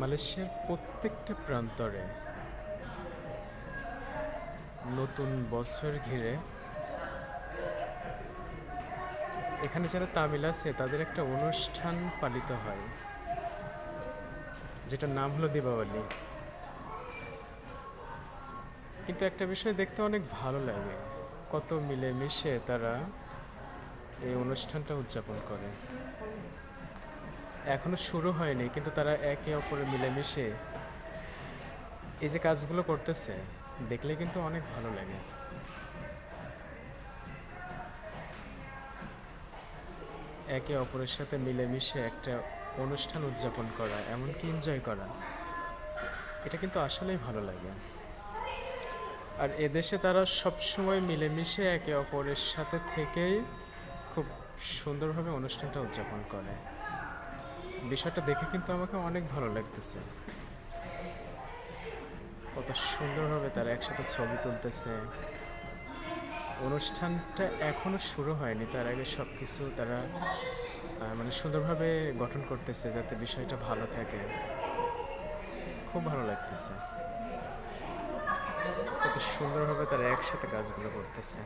মালয়েশিয়ার প্রত্যেকটা প্রান্তরে নতুন বছর ঘিরে এখানে যারা তামিল আছে তাদের একটা অনুষ্ঠান পালিত হয়, যেটার নাম হলো দীপাবলি। কিন্তু একটা বিষয় দেখতে অনেক ভালো লাগে, কত মিলেমিশে তারা এই অনুষ্ঠানটা উদযাপন করে। এখনো শুরু হয়নি, কিন্তু তারা একে অপরে মিলেমিশে এই যে কাজগুলো করতেছে, দেখলে কিন্তু অনেক ভালো লাগে। একে অপরের সাথে মিলেমিশে একটা অনুষ্ঠান উদযাপন করা, এমনকি এনজয় করা, এটা কিন্তু আসলেই ভালো লাগে। আর এদেশে তারা সবসময় মিলেমিশে একে অপরের সাথে থেকেই খুব সুন্দরভাবে অনুষ্ঠানটা উদযাপন করে। বিষয়টা দেখে কিন্তু আমাকে অনেক ভালো লাগতেছে, কত সুন্দরভাবে তারা একসাথে ছবি তুলতেছে। অনুষ্ঠানটা এখনো শুরু হয়নি, তার আগে সব কিছু তারা মানে সুন্দরভাবে গঠন করতেছে যাতে বিষয়টা ভালো থাকে। খুব ভালো লাগতেছে, কত সুন্দরভাবে তারা একসাথে কাজগুলো করতেছে।